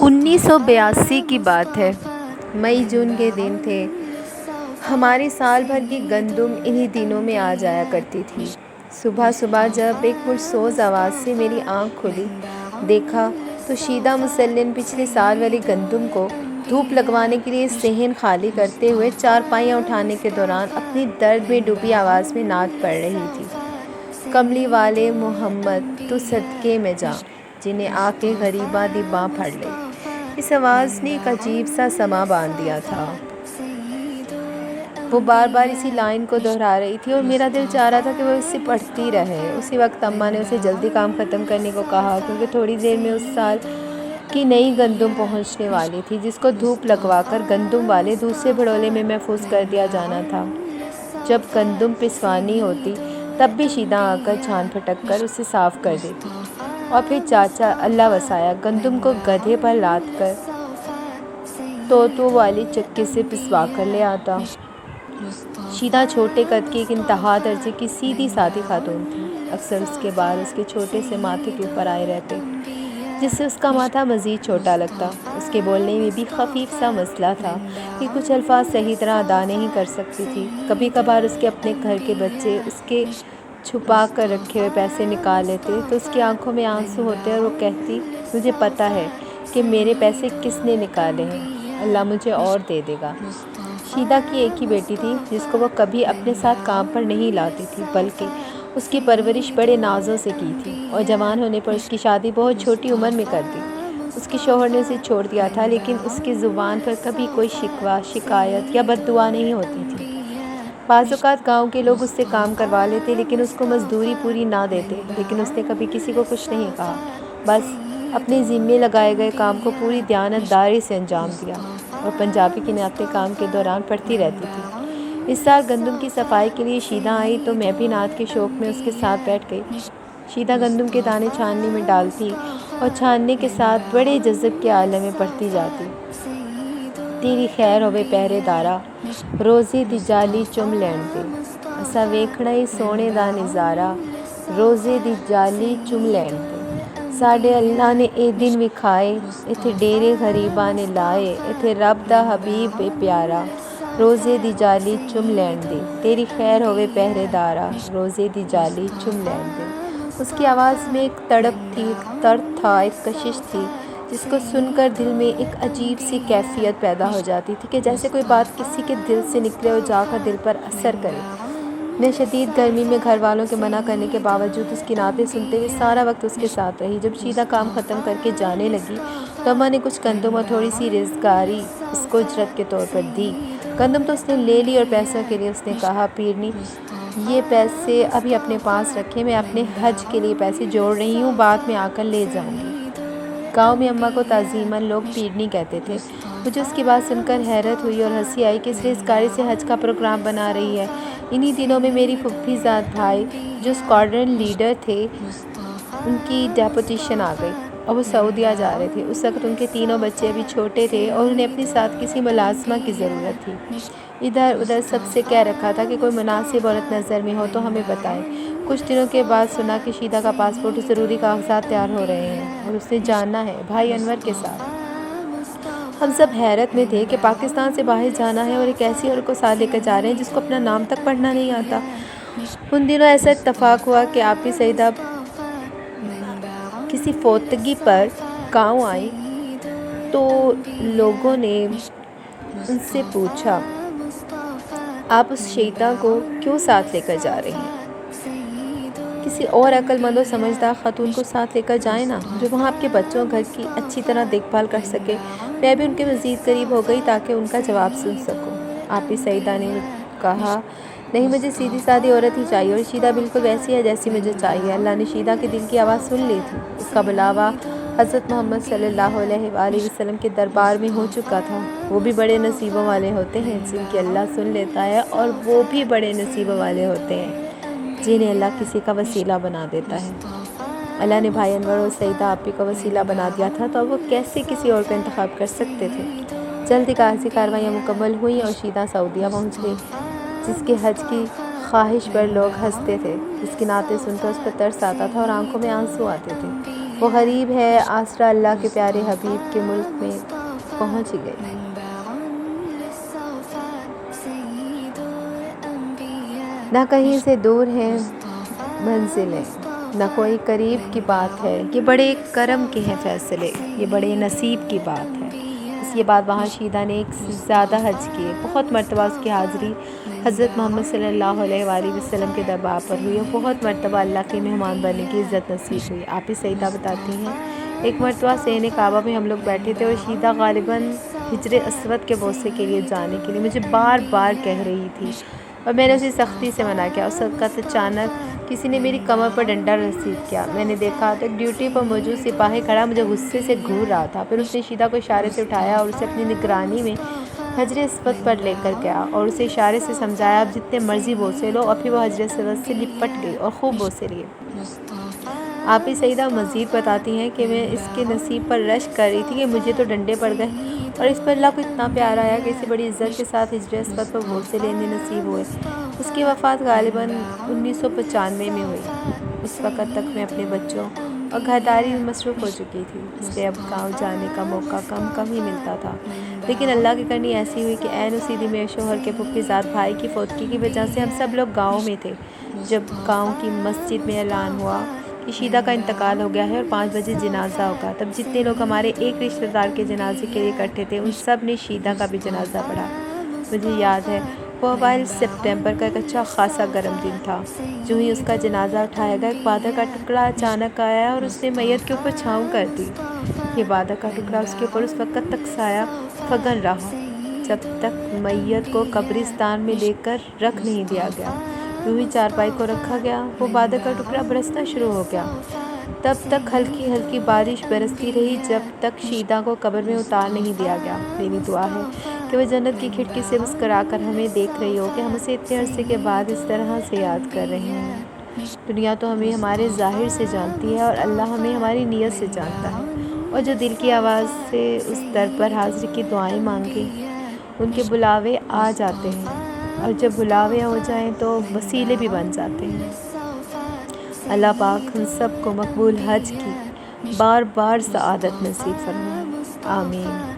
1982 کی بات ہے۔ مئی جون کے دن تھے۔ ہماری سال بھر کی گندم انہی دنوں میں آ جایا کرتی تھی۔ صبح صبح جب ایک پرسوز آواز سے میری آنکھ کھلی، دیکھا تو شیدا مسلم پچھلے سال والی گندم کو دھوپ لگوانے کے لیے صحن خالی کرتے ہوئے چارپائیاں اٹھانے کے دوران اپنی درد میں ڈوبی آواز میں نعت پڑھ رہی تھی۔ کملی والے محمد تو صدقے میں جاں، جنہیں آ کے غریباں دی باں پھڑ لئی۔ اس آواز نے ایک عجیب سا سما باندھ دیا تھا۔ وہ بار بار اسی لائن کو دہرا رہی تھی اور میرا دل چاہ رہا تھا کہ وہ اسے پڑھتی رہے۔ اسی وقت اماں نے اسے جلدی کام ختم کرنے کو کہا، کیونکہ تھوڑی دیر میں اس سال کی نئی گندم پہنچنے والی تھی، جس کو دھوپ لگوا کر گندم والے دوسرے بھڑولے میں محفوظ کر دیا جانا تھا۔ جب گندم پسوانی ہوتی تب بھی شیدا آ کر چھان پھٹک کر اسے صاف کر دیتی، اور پھر چاچا اللہ وسایا گندم کو گدھے پر لاد کر توتوں والی چکی سے پسوا کر لے آتا۔ شیدا چھوٹے قد کی ایک انتہا درجے کی سیدھی سادھی خاتون تھی۔ اکثر اس کے بال اس کے چھوٹے سے ماتھے کے اوپر آئے رہتے، جس سے اس کا ماتھا مزید چھوٹا لگتا۔ اس کے بولنے میں بھی خفیف سا مسئلہ تھا کہ کچھ الفاظ صحیح طرح ادا نہیں کر سکتی تھی۔ کبھی کبھار اس کے اپنے گھر کے بچے اس کے چھپا کر رکھے ہوئے پیسے نکال لیتے تو اس کی آنکھوں میں آنسو ہوتے اور وہ کہتی، مجھے پتہ ہے کہ میرے پیسے کس نے نکالے ہیں، اللہ مجھے اور دے دے گا۔ شیدا کی ایک ہی بیٹی تھی، جس کو وہ کبھی اپنے ساتھ کام پر نہیں لاتی تھی، بلکہ اس کی پرورش بڑے نازوں سے کی تھی، اور جوان ہونے پر اس کی شادی بہت چھوٹی عمر میں کر دی۔ اس کے شوہر نے اسے چھوڑ دیا تھا، لیکن اس کی زبان پر کبھی کوئی شکوہ، شکایت یا بد دعا نہیں ہوتی تھی۔ بعض اوقات گاؤں کے لوگ اس سے کام کروا لیتے، لیکن اس کو مزدوری پوری نہ دیتے، لیکن اس نے کبھی کسی کو کچھ نہیں کہا، بس اپنے ذمے لگائے گئے کام کو پوری دیانت داری سے انجام دیا، اور پنجابی کی نعتیں کام کے دوران پڑھتی رہتی تھی۔ اس سال گندم کی صفائی کے لیے شیدا آئی تو میں بھی نعت کے شوق میں اس کے ساتھ بیٹھ گئی۔ شیدا گندم کے دانے چھاننی میں ڈالتی اور چھاننے کے ساتھ بڑے جذب کے عالم میں پڑھتی جاتی۔ تیری خیر ہووے پہرے دارا، روزے دی جالی چم لین دے، اسا ویکھنا ای سونے دا نظارہ، روزے دی جالی چم لین دے۔ ساڈے اللہ نے اے دن وکھائے، ایتھے ڈیرے غریباں نے لائے، ایتھے رب دا حبیب اے پیارا، روزے دی جالی چم لین دے، تیری خیر ہووے پہرے دارا، روزے دی جالی چم لین دے۔ اس کی آواز میں ایک تڑپ تھی، ایک درد تھا، ایک کشش تھی، جس کو سن کر دل میں ایک عجیب سی کیفیت پیدا ہو جاتی تھی کہ جیسے کوئی بات کسی کے دل سے نکلے اور جا کر دل پر اثر کرے۔ میں شدید گرمی میں گھر والوں کے منع کرنے کے باوجود اس کی نعتیں سنتے ہوئے سارا وقت اس کے ساتھ رہی۔ جب شیدا کام ختم کر کے جانے لگی تو اماں نے کچھ گندم اور تھوڑی سی رزگاری اس کو اجرت کے طور پر دی۔ گندم تو اس نے لے لی، اور پیسوں کے لیے اس نے کہا، پیرنی یہ پیسے ابھی اپنے پاس رکھیں، میں اپنے حج کے لیے پیسے جوڑ رہی ہوں، بعد میں آ کر لے جاؤں گی۔ گاؤں میں اماں کو تعظیماً لوگ پیرنی کہتے تھے۔ مجھے اس کی بات سن کر حیرت ہوئی اور ہنسی آئی کہ اس رزگاری سے حج کا پروگرام بنا رہی ہے۔ انہی دنوں میں میری پھوپھی زاد بھائی، جو اسکواڈرن لیڈر تھے، ان کی ڈیپوٹیشن آ گئی اور وہ سعودیہ جا رہے تھے۔ اس وقت ان کے تینوں بچے ابھی چھوٹے تھے اور انہیں اپنے ساتھ کسی ملازمہ کی ضرورت تھی۔ ادھر ادھر سب سے کہہ رکھا تھا کہ کوئی مناسب عورت نظر میں ہو تو ہمیں بتائیں۔ کچھ دنوں کے بعد سنا کہ شیدا کا پاسپورٹ اور ضروری کاغذات تیار ہو رہے ہیں اور اس نے جانا ہے بھائی انور کے ساتھ۔ ہم سب حیرت میں تھے کہ پاکستان سے باہر جانا ہے اور ایک ایسی عورت کو ساتھ لے کر جا رہے ہیں جس کو اپنا نام تک پڑھنا نہیں آتا۔ ان دنوں ایسا اتفاق ہوا کہ آپی سعیدہ کسی فوتگی پر گاؤں آئیں تو لوگوں نے ان سے پوچھا، آپ اس شیدا کو کیوں ساتھ لے کر جا رہی ہیں؟ کسی اور عقل مند و سمجھدار خاتون کو ساتھ لے کر جائیں نا، جو وہاں آپ کے بچوں گھر کی اچھی طرح دیکھ بھال کر سکے۔ میں بھی ان کے مزید قریب ہو گئی تاکہ ان کا جواب سن سکوں۔ آپی سعیدہ نے کہا، نہیں، مجھے سیدھی سادھی عورت ہی چاہیے، اور شیدا بالکل ویسی ہے جیسی مجھے چاہیے۔ اللہ نے شیدا کے دل کی آواز سن لی تھی۔ اس کا بلاوا حضرت محمد صلی اللہ علیہ وآلہ وسلم کے دربار میں ہو چکا تھا۔ وہ بھی بڑے نصیبوں والے ہوتے ہیں جن کی اللہ سن لیتا ہے، اور وہ بھی بڑے نصیبوں والے ہوتے ہیں جنہیں اللہ کسی کا وسیلہ بنا دیتا ہے۔ اللہ نے بھائی انور اور سعیدہ آپی کا وسیلہ بنا دیا تھا تو اب وہ کیسے کسی اور کا انتخاب کر سکتے تھے؟ جلد ہی کاغذی کارروائیاں مکمل ہوئیں اور شیدا سعودیہ پہنچ گئی، جس کے حج کی خواہش پر لوگ ہنستے تھے، جس کی نعتیں سن کر اس پر ترس آتا تھا اور آنکھوں میں آنسو آتے تھے۔ وہ غریب ہے، آسرا اللہ کے پیارے حبیب کے ملک میں پہنچ گئی۔ نہ کہیں سے دور ہیں منزلیں، نہ کوئی قریب کی بات ہے، یہ بڑے کرم کے ہیں فیصلے، یہ بڑے نصیب کی بات ہے۔ بس یہ بات وہاں شیدا نے ایک سے زیادہ حج کیے، بہت مرتبہ اس کی حاضری حضرت محمد صلی اللہ علیہ وآلہ وسلم کے دربار پر ہوئی اور بہت مرتبہ اللہ کے مہمان بننے کی عزت نصیب ہوئی۔ آپ ہی سیدہ بتاتی ہیں، ایک مرتبہ صحن کعبہ میں ہم لوگ بیٹھے تھے اور شیدا غالباً حجر اسود کے بوسے کے لیے جانے کے لیے مجھے بار بار کہہ رہی تھی اور میں نے اسے سختی سے منع کیا۔ اس وقت اچانک کسی نے میری کمر پر ڈنڈا رسید کیا۔ میں نے دیکھا تو ایک ڈیوٹی پر موجود سپاہی کھڑا مجھے غصے سے گھور رہا تھا۔ پھر اس نے شیدا کو اشارے سے اٹھایا اور اسے اپنی نگرانی میں حجر اسود پر لے کر گیا اور اسے اشارے سے سمجھایا اب جتنے مرضی بوسے لو، اور پھر وہ حجر اسود سے لپٹ گئی اور خوب بوسے لیے۔ آپ ہی سیدہ مزید بتاتی ہیں کہ میں اس کے نصیب پر رشک کر رہی تھی کہ مجھے تو ڈنڈے پڑ گئے اور اس پر اللہ کو اتنا پیار آیا کہ اسے بڑی عزت کے ساتھ حجر اسود پر بوسے لینے نصیب ہوئے۔ اس کی وفات غالباً 1995 میں ہوئی۔ اس وقت تک میں اپنے بچوں اور گھرداری میں مصروف ہو چکی تھی، اس لیے اب گاؤں جانے کا موقع کم ہی ملتا تھا۔ لیکن اللہ کی کرنی ایسی ہوئی کہ عین اسی دن میرے شوہر کے پھوپھی زاد بھائی کی فوتگی کی وجہ سے ہم سب لوگ گاؤں میں تھے۔ جب گاؤں کی مسجد میں اعلان ہوا کہ شیدا کا انتقال ہو گیا ہے اور 5 بجے جنازہ ہوگا، تب جتنے لوگ ہمارے ایک رشتہ دار کے جنازے کے لیے اکٹھے تھے ان سب نے شیدا کا بھی جنازہ پڑھا۔ مجھے یاد ہے وہ اوائل سپٹمبر کا ایک اچھا خاصا گرم دن تھا۔ جو ہی اس کا جنازہ اٹھایا گیا، ایک بادل کا ٹکڑا اچانک آیا اور اس نے میت کے اوپر چھاؤں کر دی۔ یہ بادل کا ٹکڑا اس کے اوپر اس وقت تک سایہ فگن رہا جب تک میت کو قبرستان میں لے کر رکھ نہیں دیا گیا۔ یوں ہی چارپائی کو رکھا گیا، وہ بادل کا ٹکڑا برسنا شروع ہو گیا۔ تب تک ہلکی ہلکی بارش برستی رہی جب تک شیدا کو قبر میں اتار نہیں دیا گیا۔ میری دعا ہے کہ وہ جنت کی کھڑکی سے مسکرا کر ہمیں دیکھ رہی ہو کہ ہم اسے اتنے عرصے کے بعد اس طرح سے یاد کر رہے ہیں۔ دنیا تو ہمیں ہمارے ظاہر سے جانتی ہے اور اللہ ہمیں ہماری نیت سے جانتا ہے، اور جو دل کی آواز سے اس در پر حاضری کی دعائیں مانگے ان کے بلاوے آ جاتے ہیں، اور جب بلاوے ہو جائیں تو وسیلے بھی بن جاتے ہیں۔ اللہ پاک ہم سب کو مقبول حج کی بار بار سعادت نصیب فرمائے، آمین۔